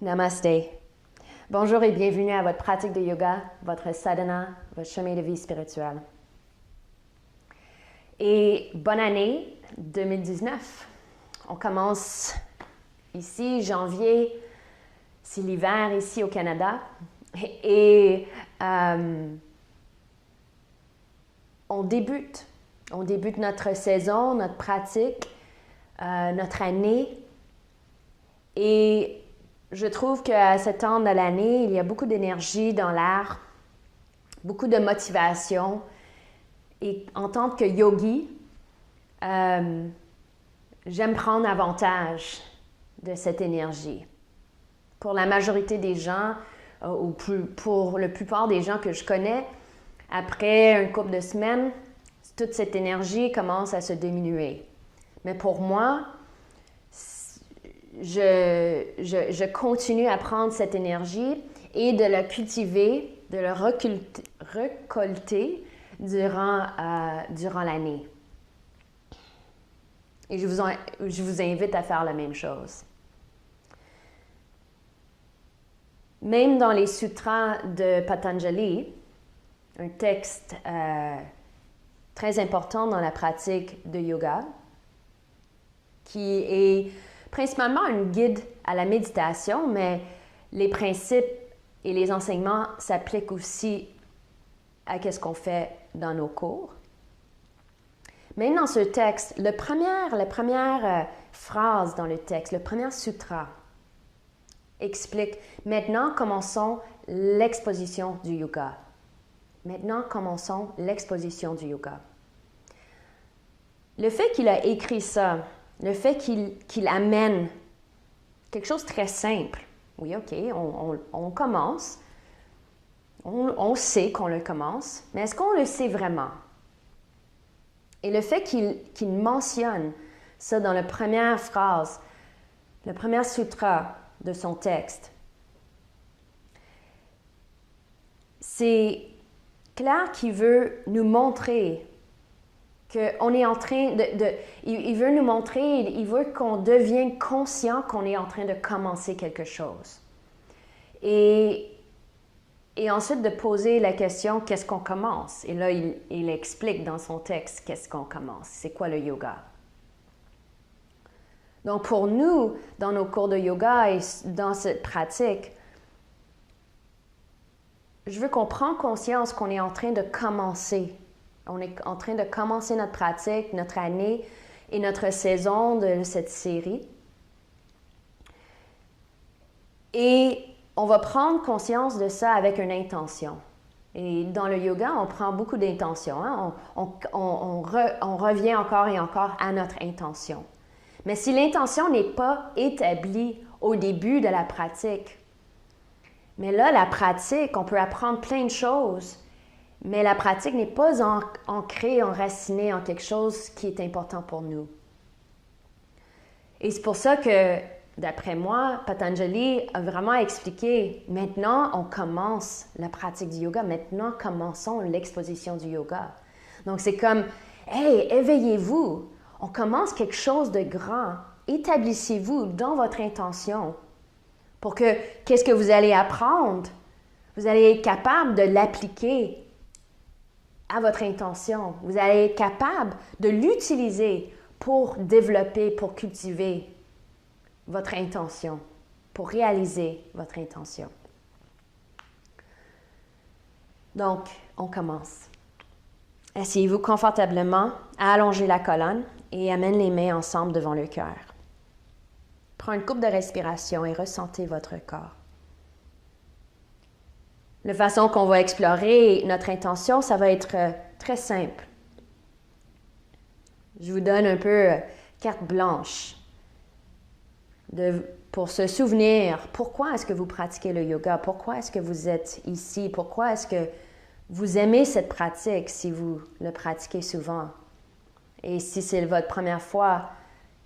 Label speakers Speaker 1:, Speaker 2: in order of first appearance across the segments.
Speaker 1: Namaste. Bonjour et bienvenue à votre pratique de yoga, votre sadhana, votre chemin de vie spirituel. Et bonne année 2019. On commence ici, janvier, c'est l'hiver ici au Canada. Et on débute notre saison, notre pratique, notre année. Et je trouve qu'à cet temps de l'année, il y a beaucoup d'énergie dans l'air, beaucoup de motivation. Et en tant que yogi, j'aime prendre avantage de cette énergie. Pour la majorité des gens, ou pour la plupart des gens que je connais, après une couple de semaines, toute cette énergie commence à se diminuer. Mais pour moi, je continue à prendre cette énergie et de la cultiver, de la récolter durant l'année. Et je vous invite à faire la même chose. Même dans les sutras de Patanjali, un texte très important dans la pratique de yoga, qui est principalement un guide à la méditation, mais les principes et les enseignements s'appliquent aussi à ce qu'on fait dans nos cours. Même dans ce texte, la première phrase dans le texte, le premier sutra, explique « Maintenant, commençons l'exposition du yoga ». Maintenant, commençons l'exposition du yoga. Le fait qu'il a écrit ça, le fait qu'il amène quelque chose de très simple. Oui, OK, on commence. On sait qu'on le commence, mais est-ce qu'on le sait vraiment? Et le fait qu'il mentionne ça dans la première phrase, le premier sutra de son texte, c'est clair qu'il veut nous montrer qu'on est en train il veut nous montrer, il veut qu'on devienne conscient qu'on est en train de commencer quelque chose. Et ensuite de poser la question, qu'est-ce qu'on commence? Et là, il explique dans son texte, qu'est-ce qu'on commence? C'est quoi le yoga? Donc pour nous, dans nos cours de yoga et dans cette pratique, je veux qu'on prenne conscience qu'on est en train de commencer. On est en train de commencer notre pratique, notre année et notre saison de cette série. Et on va prendre conscience de ça avec une intention. Et dans le yoga, on prend beaucoup d'intentions. Hein? On revient encore et encore à notre intention. Mais si l'intention n'est pas établie au début de la pratique, mais là, la pratique, on peut apprendre plein de choses, mais la pratique n'est pas ancrée, enracinée en quelque chose qui est important pour nous. Et c'est pour ça que, d'après moi, Patanjali a vraiment expliqué, maintenant, on commence la pratique du yoga, maintenant, commençons l'exposition du yoga. Donc, c'est comme, hey, éveillez-vous, on commence quelque chose de grand, établissez-vous dans votre intention pour que, qu'est-ce que vous allez apprendre? Vous allez être capable de l'appliquer à votre intention. Vous allez être capable de l'utiliser pour développer, pour cultiver votre intention, pour réaliser votre intention. Donc, on commence. Asseyez-vous confortablement, allongez la colonne et amène les mains ensemble devant le cœur. Prenez une couple de respiration et ressentez votre corps. La façon qu'on va explorer notre intention, ça va être très simple. Je vous donne un peu carte blanche pour se souvenir pourquoi est-ce que vous pratiquez le yoga, pourquoi est-ce que vous êtes ici, pourquoi est-ce que vous aimez cette pratique si vous le pratiquez souvent. Et si c'est votre première fois,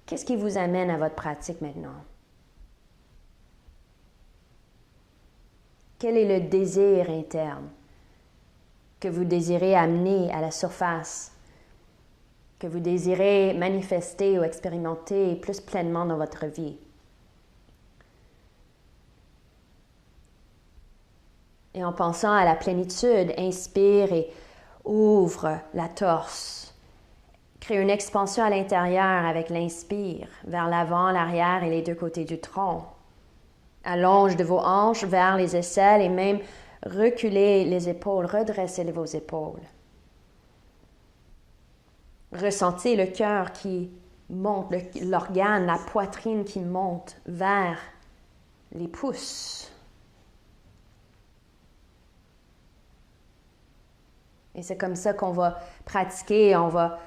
Speaker 1: qu'est-ce qui vous amène à votre pratique maintenant? Quel est le désir interne que vous désirez amener à la surface, que vous désirez manifester ou expérimenter plus pleinement dans votre vie? Et en pensant à la plénitude, inspire et ouvre la torse. Crée une expansion à l'intérieur avec l'inspire, vers l'avant, l'arrière et les deux côtés du tronc. Allonge de vos hanches vers les aisselles et même reculez les épaules, redressez vos épaules. Ressentez le cœur qui monte, l'organe, la poitrine qui monte vers les pouces. Et c'est comme ça qu'on va pratiquer, on va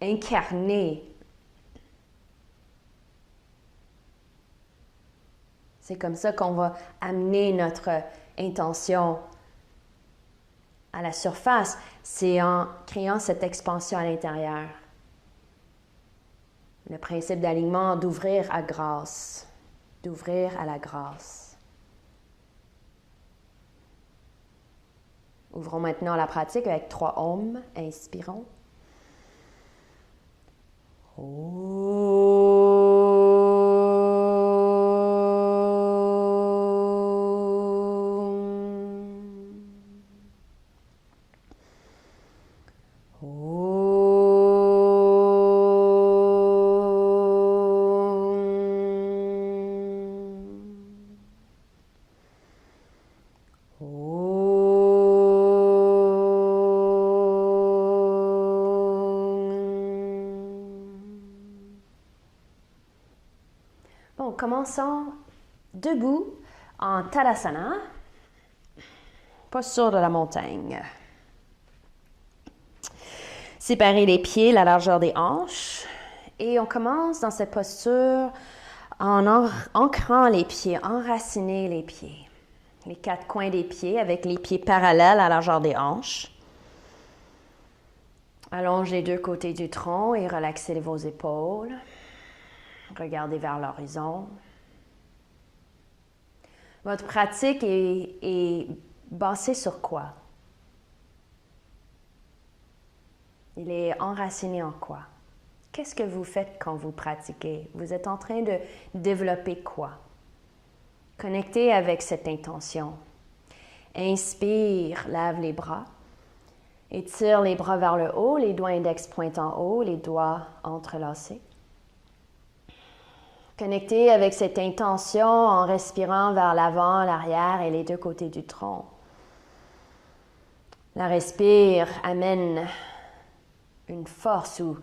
Speaker 1: incarner. C'est comme ça qu'on va amener notre intention à la surface. C'est en créant cette expansion à l'intérieur. Le principe d'alignement, d'ouvrir à grâce. D'ouvrir à la grâce. Ouvrons maintenant la pratique avec 3 Om. Inspirons. Bon, commençons debout en Tadasana, posture de la montagne. Séparez les pieds, la largeur des hanches. Et on commence dans cette posture en ancrant les pieds, enraciner les pieds. Les 4 coins des pieds avec les pieds parallèles à la largeur des hanches. Allonge les 2 côtés du tronc et relaxez vos épaules. Regardez vers l'horizon. Votre pratique est basée sur quoi? Il est enraciné en quoi? Qu'est-ce que vous faites quand vous pratiquez? Vous êtes en train de développer quoi? Connectez avec cette intention. Inspire, lève les bras. Étire les bras vers le haut, les doigts index pointent en haut, les doigts entrelacés. Connectez avec cette intention en respirant vers l'avant, l'arrière et les 2 côtés du tronc. La respire amène une force ou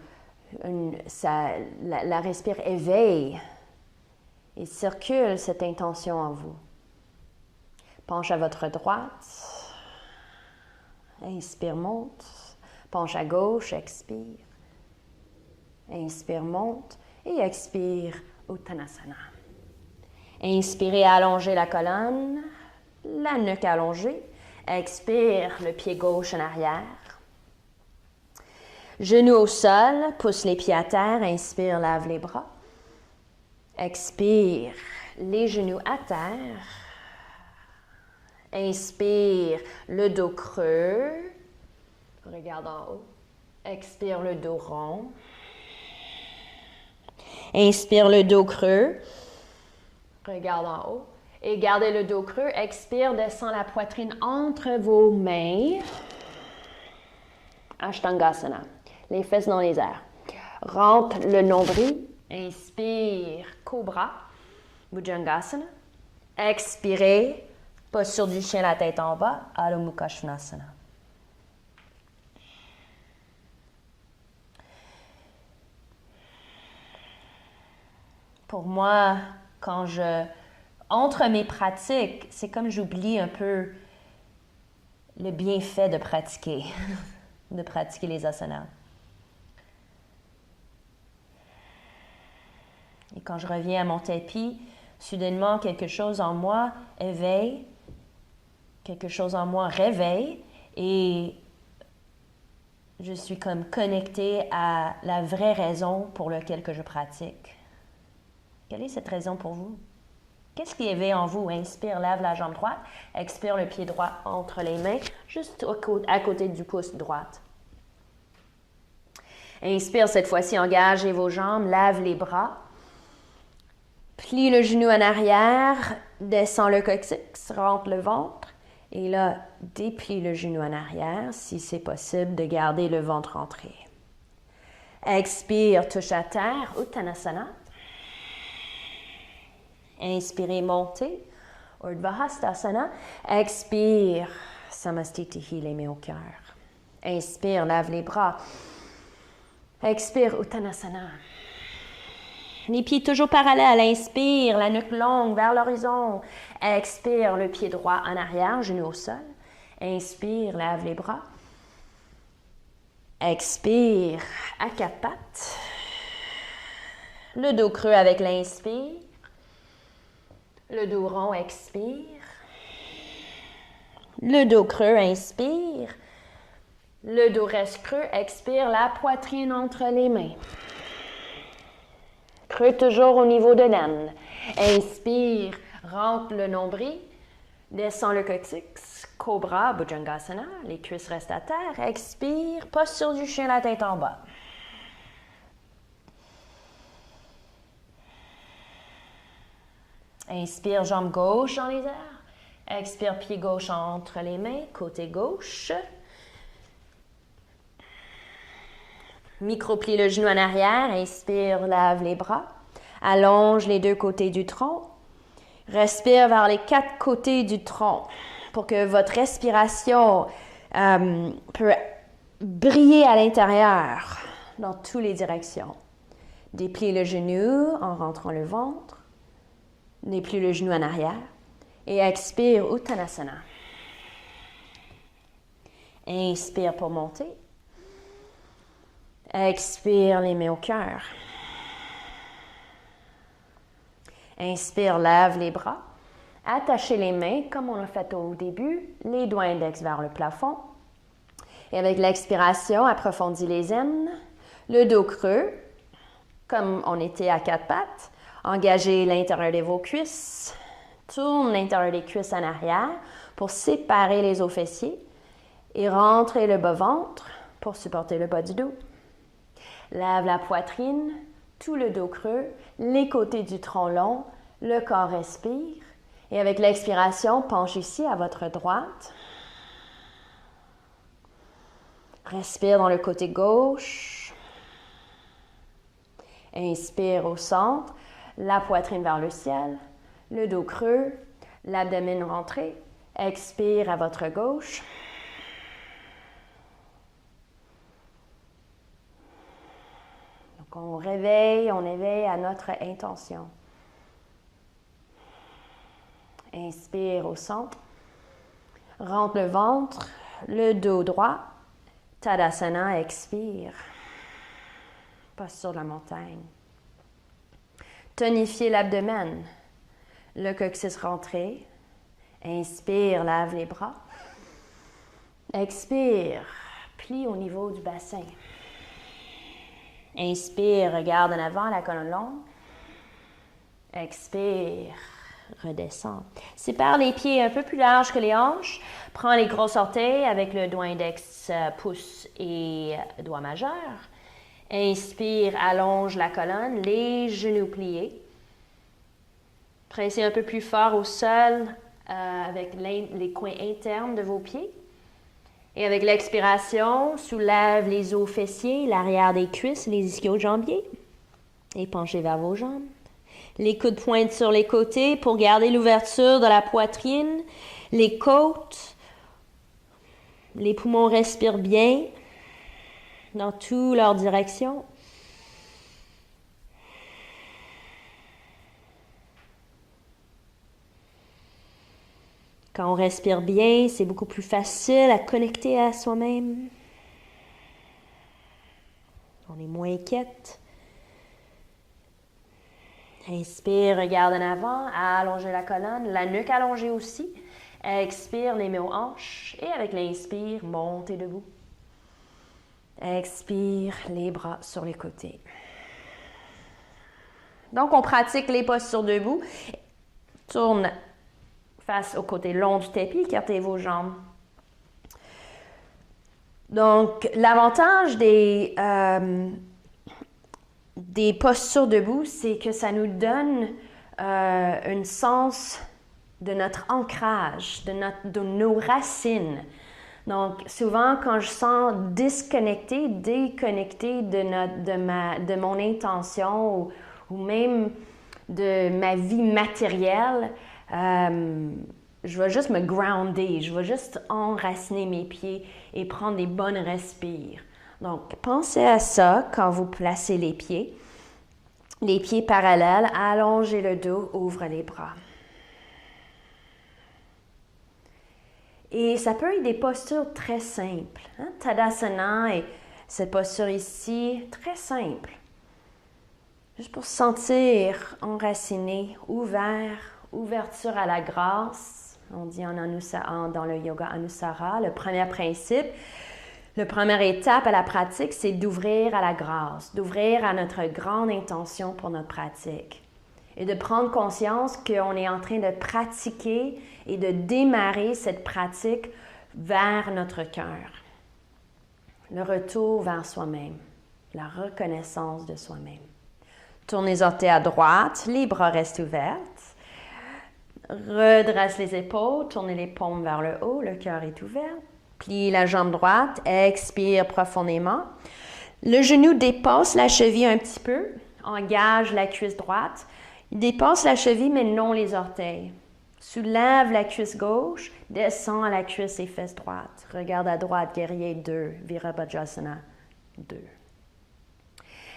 Speaker 1: la respire éveille et circule cette intention en vous. Penche à votre droite. Inspire, monte. Penche à gauche, expire. Inspire, monte. Et expire, Uttanasana. Inspirez, allongez la colonne, la nuque allongée. Expire, le pied gauche en arrière. Genoux au sol, pousse les pieds à terre. Inspire, lève les bras. Expire, les genoux à terre. Inspire, le dos creux. Regarde en haut. Expire, le dos rond. Inspire, le dos creux. Regarde en haut. Et gardez le dos creux. Expire, descend la poitrine entre vos mains. Ashtangasana. Les fesses dans les airs. Rentre le nombril. Inspire, cobra. Bhujangasana. Expirez. Posture du chien, la tête en bas. Adho Mukha Svanasana. Pour moi, entre mes pratiques, c'est comme j'oublie un peu le bienfait de pratiquer, de pratiquer les asanas. Et quand je reviens à mon tapis, soudainement, quelque chose en moi éveille, quelque chose en moi réveille et je suis comme connectée à la vraie raison pour laquelle que je pratique. Quelle est cette raison pour vous? Qu'est-ce qui éveille en vous? Inspire, lève la jambe droite. Expire, le pied droit entre les mains, juste à côté du pouce droite. Inspire, cette fois-ci, engagez vos jambes, lève les bras. Plie le genou en arrière, descend le coccyx, rentre le ventre. Et là, déplie le genou en arrière, si c'est possible de garder le ventre rentré. Expire, touche à terre, Uttanasana. Inspirez, montez, Urdhva Hastasana. Expire, Samastitihi, les mains au cœur. Inspire, lave les bras. Expire, Uttanasana. Les pieds toujours parallèles. Inspire, la nuque longue vers l'horizon. Expire, le pied droit en arrière, genou au sol. Inspire, lave les bras. Expire, à quatre pattes. Le dos creux avec l'inspire. Le dos rond, expire. Le dos creux, inspire. Le dos reste creux, expire, la poitrine entre les mains. Creux toujours au niveau de l'aine. Inspire, rentre le nombril, descend le coccyx, cobra, Bhujangasana, les cuisses restent à terre. Expire, posture du chien, la tête en bas. Inspire, jambe gauche dans les airs. Expire, pied gauche entre les mains, côté gauche. Micro-plie le genou en arrière. Inspire, lave les bras. Allonge les deux côtés du tronc. Respire vers les quatre côtés du tronc pour que votre respiration peut briller à l'intérieur dans toutes les directions. Déplie le genou en rentrant le ventre. Déplie le genou en arrière et expire Uttanasana. Inspire pour monter. Expire les mains au cœur. Inspire, lève les bras. Attachez les mains comme on l'a fait au début, les doigts index vers le plafond. Et avec l'expiration, approfondis les aines. Le dos creux, comme on était à quatre pattes. Engagez l'intérieur de vos cuisses. Tourne l'intérieur des cuisses en arrière pour séparer les os fessiers. Et rentrez le bas-ventre pour supporter le bas du dos. Lève la poitrine, tout le dos creux, les côtés du tronc long, le corps respire. Et avec l'expiration, penche ici à votre droite. Respire dans le côté gauche. Inspire au centre. La poitrine vers le ciel, le dos creux, l'abdomen rentré. Expire à votre gauche. Donc on éveille à notre intention. Inspire au centre. Rentre le ventre, le dos droit. Tadasana, expire. Posture de la montagne. Tonifiez l'abdomen, le coccyx rentré. Inspire, lave les bras. Expire, plie au niveau du bassin. Inspire, regarde en avant la colonne longue. Expire, redescend. Sépare les pieds un peu plus larges que les hanches. Prends les gros orteils avec le doigt index, pouce et doigt majeur. Inspire, allonge la colonne, les genoux pliés. Pressez un peu plus fort au sol avec les coins internes de vos pieds. Et avec l'expiration, soulève les os fessiers, l'arrière des cuisses, les ischio-jambiers. Et penchez vers vos jambes. Les coudes pointent sur les côtés pour garder l'ouverture de la poitrine, les côtes. Les poumons respirent bien dans toutes leurs directions. Quand on respire bien, c'est beaucoup plus facile à connecter à soi-même. On est moins inquiète. Inspire, regarde en avant, allongez la colonne, la nuque allongée aussi. Expire, les mains aux hanches. Et avec l'inspire, montez debout. Expire, les bras sur les côtés. Donc, on pratique les postures debout. Tourne face au côté long du tapis, écartez vos jambes. Donc, l'avantage des postures debout, c'est que ça nous donne un sens de notre ancrage, de nos racines. Donc, souvent, quand je sens déconnectée de mon intention ou même de ma vie matérielle, je vais juste me grounder, je vais juste enraciner mes pieds et prendre des bonnes respires. Donc, pensez à ça quand vous placez les pieds. Les pieds parallèles, allongez le dos, ouvrez les bras. Et ça peut être des postures très simples. Tadasana et cette posture ici, très simple. Juste pour se sentir enraciné, ouvert, ouverture à la grâce. On dit dans le yoga Anusara, le premier principe, la première étape à la pratique, c'est d'ouvrir à la grâce, d'ouvrir à notre grande intention pour notre pratique. Et de prendre conscience qu'on est en train de pratiquer et de démarrer cette pratique vers notre cœur. Le retour vers soi-même, la reconnaissance de soi-même. Tournez les orteils à droite, les bras restent ouverts. Redresse les épaules, tournez les paumes vers le haut, le cœur est ouvert. Plie la jambe droite, expire profondément. Le genou dépasse la cheville un petit peu, engage la cuisse droite. Il dépasse la cheville, mais non les orteils. Soulève la cuisse gauche, descend à la cuisse et fesses droites. Regarde à droite, guerrier 2, Virabhadrasana 2.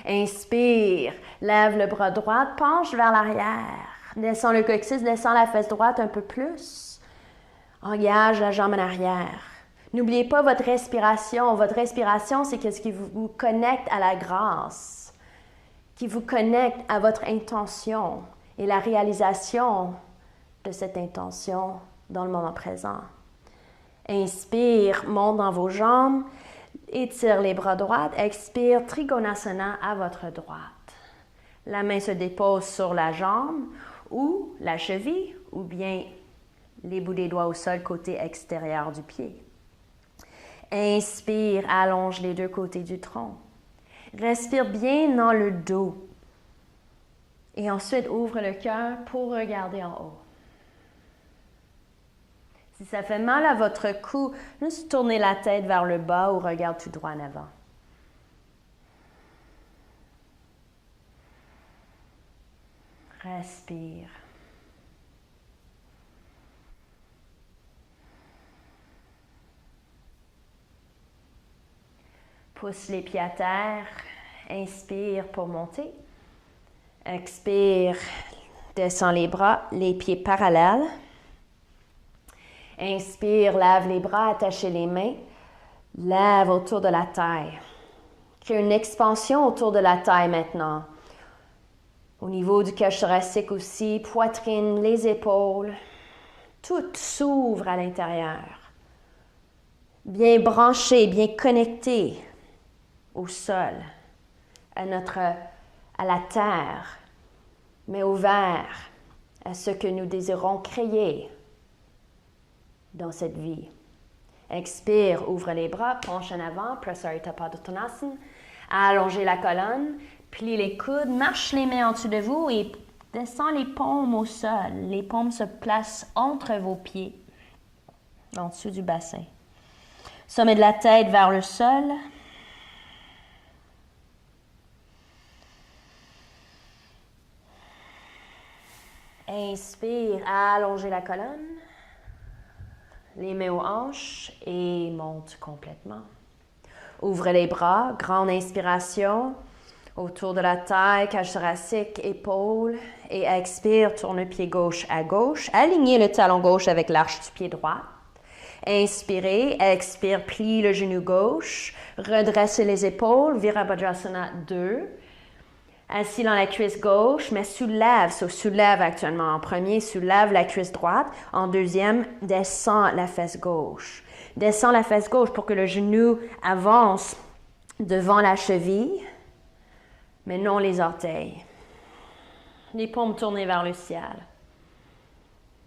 Speaker 1: Inspire, lève le bras droit, penche vers l'arrière. Descend le coccyx, descend la fesse droite un peu plus. Engage la jambe en arrière. N'oubliez pas votre respiration. Votre respiration, c'est ce qui vous connecte à la grâce, qui vous connecte à votre intention et la réalisation de cette intention dans le moment présent. Inspire, monte dans vos jambes, étire les bras droits. Expire, Trikonasana à votre droite. La main se dépose sur la jambe ou la cheville ou bien les bouts des doigts au sol côté extérieur du pied. Inspire, allonge les deux côtés du tronc. Respire bien dans le dos. Et ensuite, ouvre le cœur pour regarder en haut. Si ça fait mal à votre cou, juste tournez la tête vers le bas ou regarde tout droit en avant. Respire. Pousse les pieds à terre. Inspire pour monter. Expire, descend les bras, les pieds parallèles. Inspire, lève les bras, attachez les mains. Lève autour de la taille. Crée une expansion autour de la taille maintenant. Au niveau du cage thoracique aussi, poitrine, les épaules. Tout s'ouvre à l'intérieur. Bien branché, bien connecté au sol, à la terre, mais ouvert à ce que nous désirons créer dans cette vie. Expire, ouvre les bras, penche en avant, Prasarita Padottanasana, allongez la colonne, plie les coudes, marche les mains en dessous de vous et descend les paumes au sol. Les paumes se placent entre vos pieds, en dessous du bassin. Sommet de la tête vers le sol. Inspire, allongez la colonne, les mains aux hanches et monte complètement. Ouvrez les bras, grande inspiration, autour de la taille, cage thoracique, épaules et expire, tourne le pied gauche à gauche, alignez le talon gauche avec l'arche du pied droit. Inspirez, expire, plie le genou gauche, redressez les épaules, Virabhadrasana 2. Assis dans la cuisse gauche, mais soulève actuellement. En premier, soulève la cuisse droite. En deuxième, descend la fesse gauche. Descend la fesse gauche pour que le genou avance devant la cheville, mais non les orteils. Les paumes tournées vers le ciel.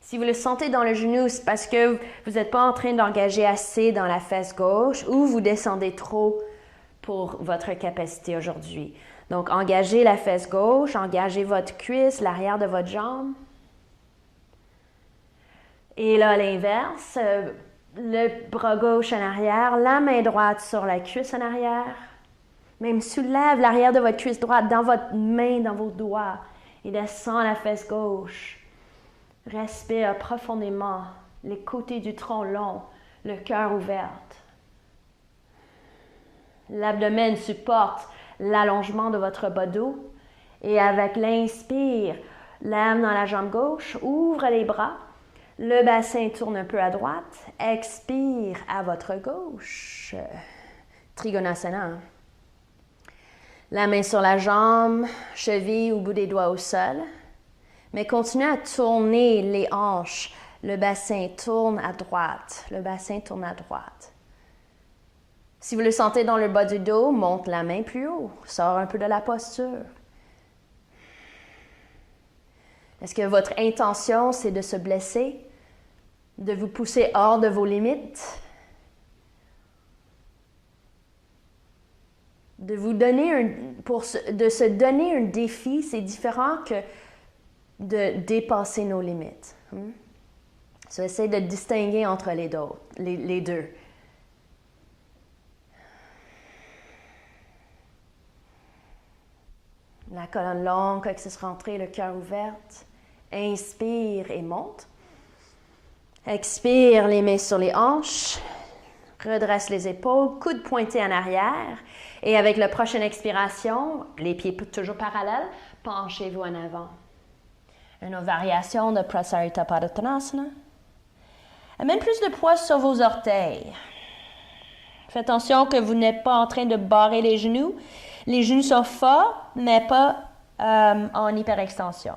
Speaker 1: Si vous le sentez dans le genou, c'est parce que vous n'êtes pas en train d'engager assez dans la fesse gauche ou vous descendez trop pour votre capacité aujourd'hui. Donc, engagez la fesse gauche, engagez votre cuisse, l'arrière de votre jambe. Et là, à l'inverse, le bras gauche en arrière, la main droite sur la cuisse en arrière. Même soulève l'arrière de votre cuisse droite dans votre main, dans vos doigts. Et descend la fesse gauche. Respire profondément, les côtés du tronc long, le cœur ouvert. L'abdomen supporte l'allongement de votre bas dos. Et avec l'inspire, lève dans la jambe gauche, ouvre les bras. Le bassin tourne un peu à droite. Expire à votre gauche. Trikonasana. La main sur la jambe, cheville au bout des doigts au sol. Mais continuez à tourner les hanches. Le bassin tourne à droite. Le bassin tourne à droite. Si vous le sentez dans le bas du dos, monte la main plus haut. Sors un peu de la posture. Est-ce que votre intention, c'est de se blesser? De vous pousser hors de vos limites? De se donner un défi, c'est différent que de dépasser nos limites. So, essayez de distinguer entre les deux. La colonne longue, coccyx rentré, le cœur ouvert. Inspire et monte. Expire, les mains sur les hanches. Redresse les épaules, coude pointé en arrière. Et avec la prochaine expiration, les pieds toujours parallèles, penchez-vous en avant. Une autre variation de Prasarita Padottanasana. Amène plus de poids sur vos orteils. Faites attention que vous n'êtes pas en train de barrer les genoux. Les genoux sont forts, mais pas en hyperextension.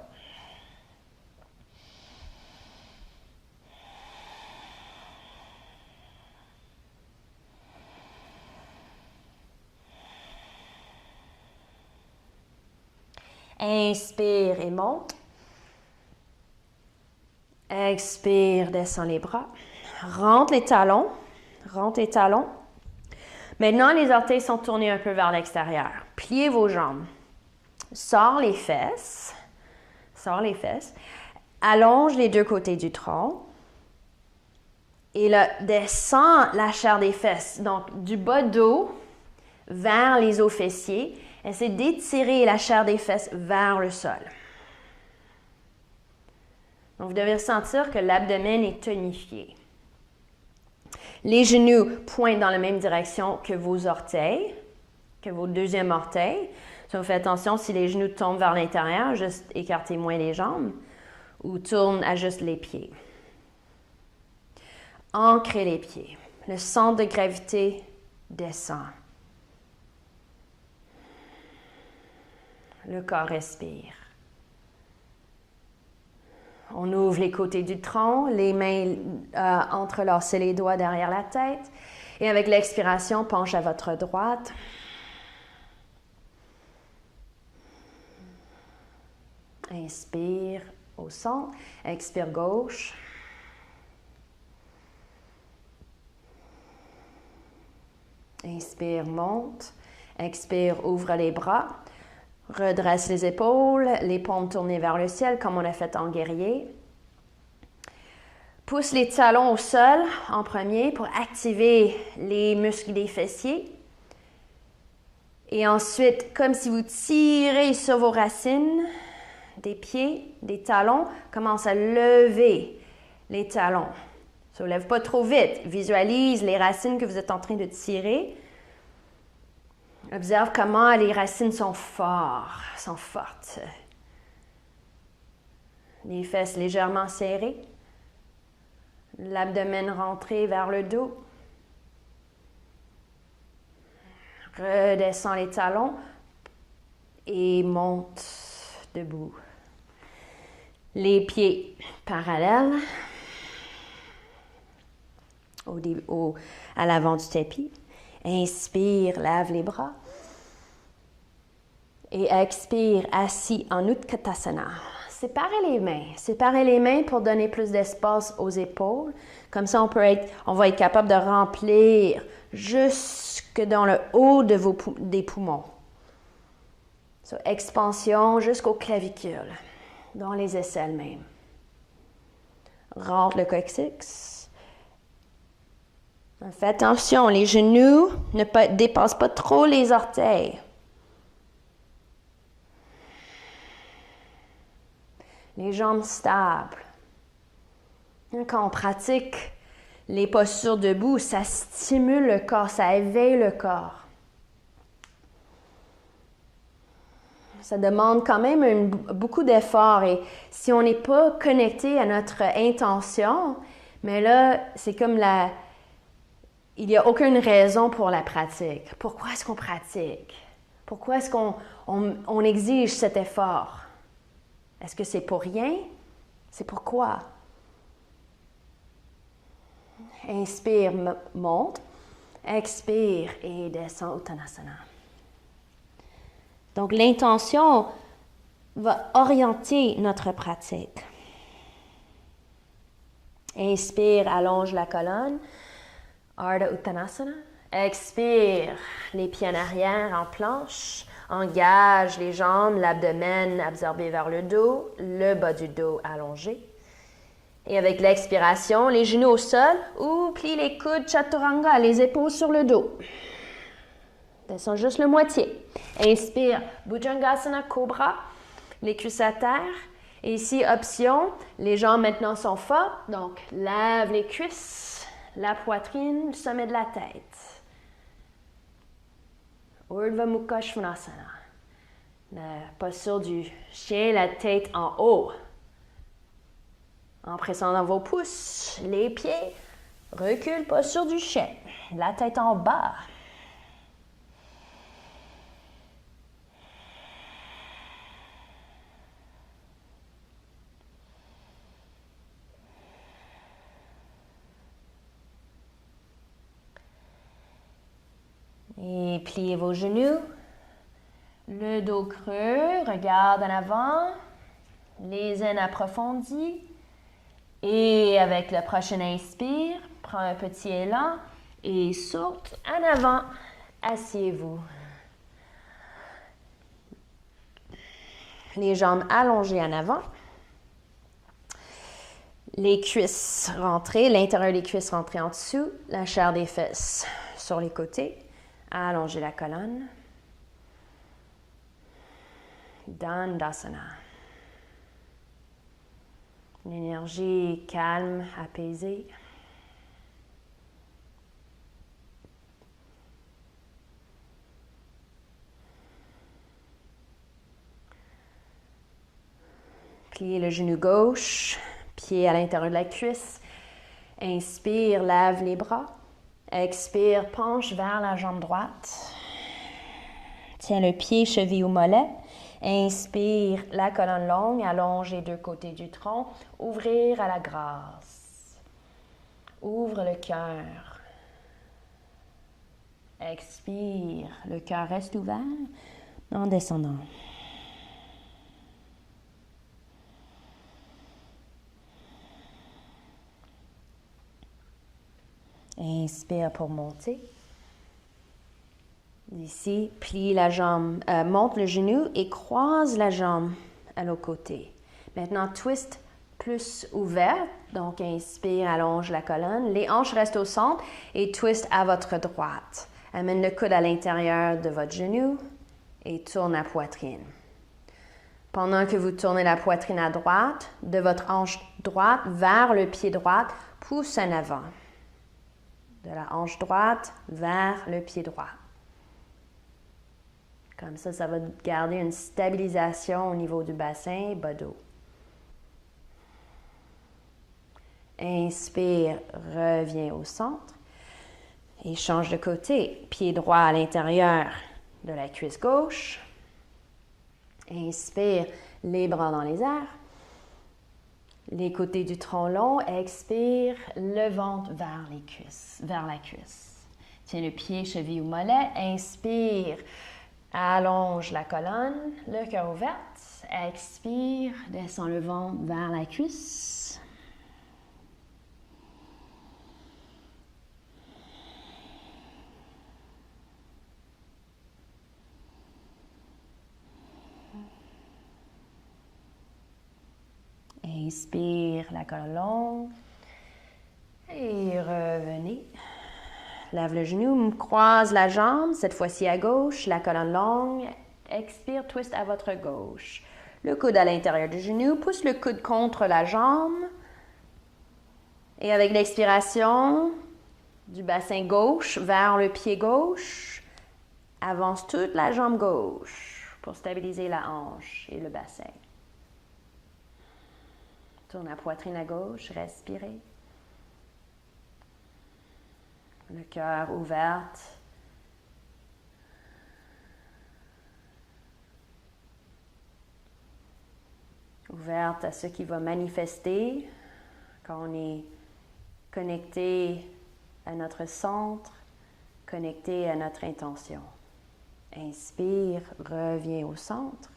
Speaker 1: Inspire et monte. Expire, descend les bras. Rentre les talons. Rentre les talons. Maintenant, les orteils sont tournés un peu vers l'extérieur. Pliez vos jambes. Sors les fesses. Sors les fesses. Allonge les deux côtés du tronc. Et là, descend la chair des fesses. Donc, du bas dos vers les os fessiers. Essayez d'étirer la chair des fesses vers le sol. Donc, vous devez ressentir que l'abdomen est tonifié. Les genoux pointent dans la même direction que vos orteils, que vos deuxièmes orteils. Donc, faites attention, si les genoux tombent vers l'intérieur, juste écartez moins les jambes ou tourne à juste les pieds. Ancrez les pieds. Le centre de gravité descend. Le corps respire. On ouvre les côtés du tronc, les mains entrelacez les doigts derrière la tête. Et avec l'expiration, penche à votre droite. Inspire au centre. Expire gauche. Inspire, monte. Expire, ouvre les bras. Redresse les épaules, les paumes tournées vers le ciel comme on a fait en guerrier. Pousse les talons au sol en premier pour activer les muscles des fessiers. Et ensuite, comme si vous tirez sur vos racines des pieds, des talons, commence à lever les talons. Ça ne lève pas trop vite. Visualise les racines que vous êtes en train de tirer. Observe comment les racines sont fortes. Les fesses légèrement serrées. L'abdomen rentré vers le dos. Redescends les talons et monte debout. Les pieds parallèles à l'avant du tapis. Inspire, lève les bras. Et expire, assis en Utkatasana. séparez les mains. Séparez les mains pour donner plus d'espace aux épaules. Comme ça, on va être capable de remplir jusque dans le haut des poumons. So, expansion jusqu'aux clavicules, dans les aisselles même. Rentre le coccyx. Faites attention, les genoux ne dépassent pas trop les orteils. Les jambes stables. Quand on pratique les postures debout, ça stimule le corps, ça éveille le corps. Ça demande quand même beaucoup d'efforts et si on n'est pas connecté à notre intention, mais là, c'est comme il n'y a aucune raison pour la pratique. Pourquoi est-ce qu'on pratique? Pourquoi est-ce qu'on exige cet effort? Est-ce que c'est pour rien? C'est pourquoi? Inspire, monte. Expire et descend Uttanasana. Donc, l'intention va orienter notre pratique. Inspire, allonge la colonne. Ardha Uttanasana. Expire, les pieds en arrière en planche. Engage les jambes, l'abdomen absorbé vers le dos, le bas du dos allongé. Et avec l'expiration, les genoux au sol ou plie les coudes Chaturanga, les épaules sur le dos. Descends juste le moitié. Inspire, Bhujangasana, Cobra, les cuisses à terre. Et ici, option, les jambes maintenant sont fortes, donc lève les cuisses, la poitrine, le sommet de la tête. Urdhva Mukha Svanasana. La posture du chien, la tête en haut. En pressant dans vos pouces, les pieds. Recule, posture du chien. La tête en bas. Et pliez vos genoux. Le dos creux, regarde en avant. Les aines approfondies. Et avec le prochain inspire, prends un petit élan et saute en avant. Asseyez-vous. Les jambes allongées en avant. Les cuisses rentrées, l'intérieur des cuisses rentrées en dessous. La chair des fesses sur les côtés. Allongez la colonne. Dandasana. Une énergie calme, apaisée. Pliez le genou gauche, pied à l'intérieur de la cuisse. Inspire, lève les bras. Expire, penche vers la jambe droite. Tiens le pied, cheville ou mollet. Inspire, la colonne longue, allonge les deux côtés du tronc. Ouvrir à la grâce. Ouvre le cœur. Expire, le cœur reste ouvert en descendant. Inspire pour monter. Ici, plie la jambe, monte le genou et croise la jambe à l'autre côté. Maintenant, twist plus ouvert. Donc, inspire, allonge la colonne. Les hanches restent au centre et twist à votre droite. Amène le coude à l'intérieur de votre genou et tourne la poitrine. Pendant que vous tournez la poitrine à droite, de votre hanche droite vers le pied droit, pousse en avant. De la hanche droite vers le pied droit. Comme ça va garder une stabilisation au niveau du bassin, bas dos. Inspire, reviens au centre et change de côté. Pied droit à l'intérieur de la cuisse gauche. Inspire, les bras dans les airs. Les côtés du tronc long, expire, le ventre vers les cuisses, vers la cuisse. Tiens le pied, cheville ou mollet, inspire, Allonge la colonne, le cœur ouvert. Expire, descend le ventre vers la cuisse. Inspire la colonne longue. Et revenez. Lève le genou, croise la jambe, cette fois-ci à gauche, la colonne longue. Expire, twist à votre gauche. Le coude à l'intérieur du genou, pousse le coude contre la jambe. Et avec l'expiration du bassin gauche vers le pied gauche, avance toute la jambe gauche pour stabiliser la hanche et le bassin. Tourne la poitrine à gauche, respirez. Le cœur ouvert. Ouverte à ce qui va manifester quand on est connecté à notre centre, connecté à notre intention. Inspire, reviens au centre.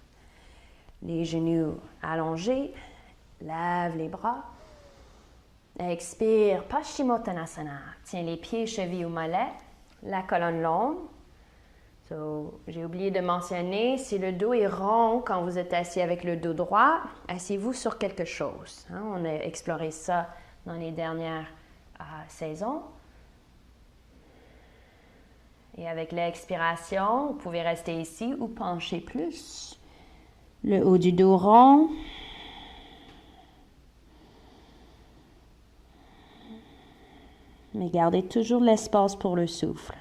Speaker 1: Les genoux allongés, lève les bras. Expire, Paschimottanasana. Tiens les pieds, chevilles ou mollets, la colonne longue. J'ai oublié de mentionner, si le dos est rond quand vous êtes assis avec le dos droit, asseyez-vous sur quelque chose. On a exploré ça dans les dernières saisons. Et avec l'expiration, vous pouvez rester ici ou pencher plus. Le haut du dos rond. Mais gardez toujours l'espace pour le souffle.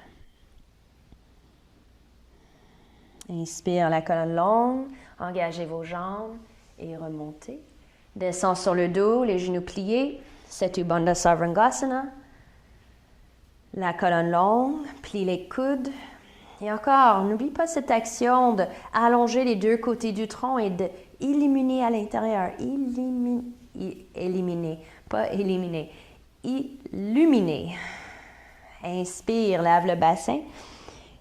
Speaker 1: Inspire la colonne longue, engagez vos jambes et remontez. Descends sur le dos, les genoux pliés, Setu Bandha Sarvangasana. La colonne longue, plie les coudes. Et encore, n'oublie pas cette action d'allonger les deux côtés du tronc et d'éliminer à l'intérieur. Éliminer, pas éliminer. Illuminer. Inspire, lève le bassin.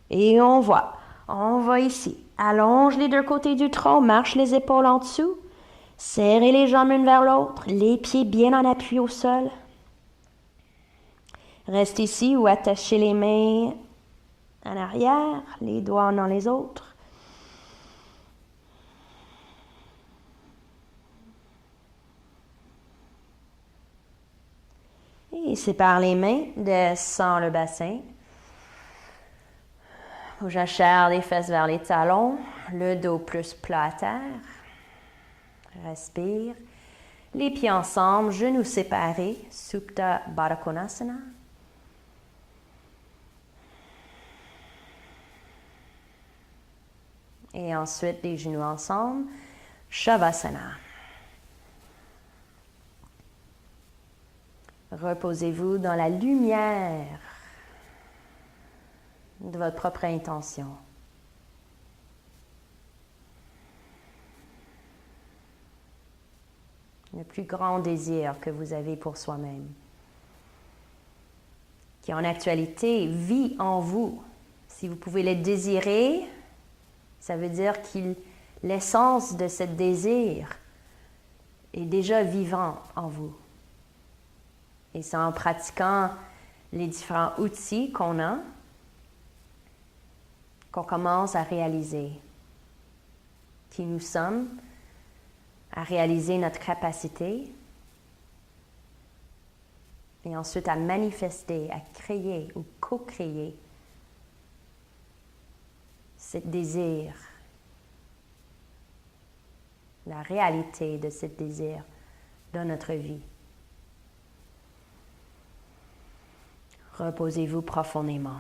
Speaker 1: Et on va ici. Allonge les deux côtés du tronc, marche les épaules en dessous. Serrez les jambes l'une vers l'autre, les pieds bien en appui au sol. Reste ici ou attachez les mains en arrière, les doigts dans les autres. Et sépare les mains, descends le bassin. Jachère les fesses vers les talons, le dos plus plat à terre. Respire. Les pieds ensemble, genoux séparés, Supta Baddha Konasana. Et ensuite, les genoux ensemble, Shavasana. Reposez-vous dans la lumière de votre propre intention. Le plus grand désir que vous avez pour soi-même, qui en actualité vit en vous. Si vous pouvez le désirer, ça veut dire que l'essence de ce désir est déjà vivant en vous. Et c'est en pratiquant les différents outils qu'on a qu'on commence à réaliser qui nous sommes, à réaliser notre capacité et ensuite à manifester, à créer ou co-créer ce désir, la réalité de ce désir dans notre vie. Reposez-vous profondément.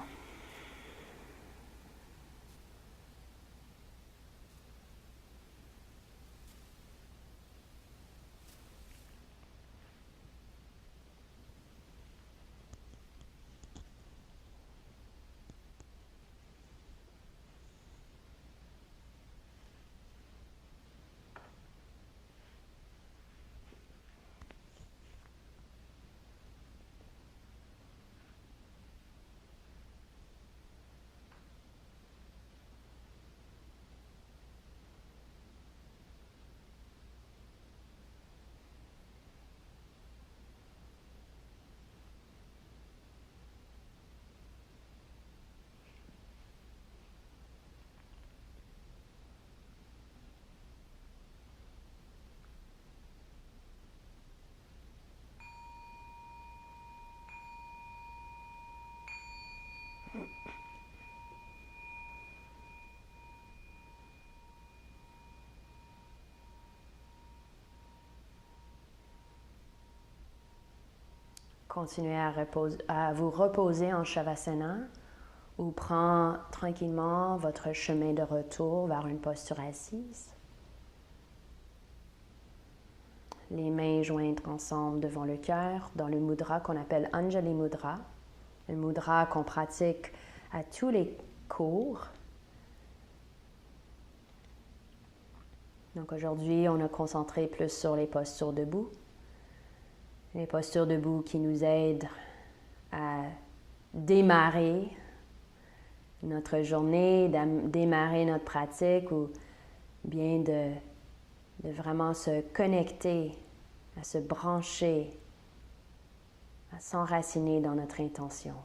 Speaker 1: continuez à vous reposer en Shavasana ou prends tranquillement votre chemin de retour vers une posture assise. Les mains jointes ensemble devant le cœur dans le mudra qu'on appelle Anjali Mudra, le mudra qu'on pratique à tous les cours. Donc aujourd'hui, on a concentré plus sur les postures debout. Les postures debout qui nous aident à démarrer notre journée, démarrer notre pratique ou bien de vraiment se connecter, à se brancher, à s'enraciner dans notre intention.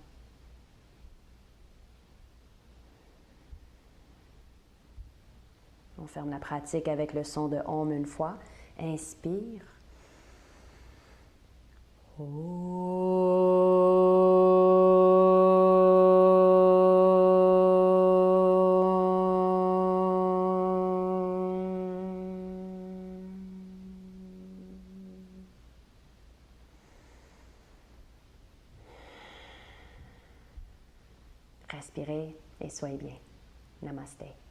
Speaker 1: On ferme la pratique avec le son de Om une fois. Inspire. Respirez et soyez bien. Namaste.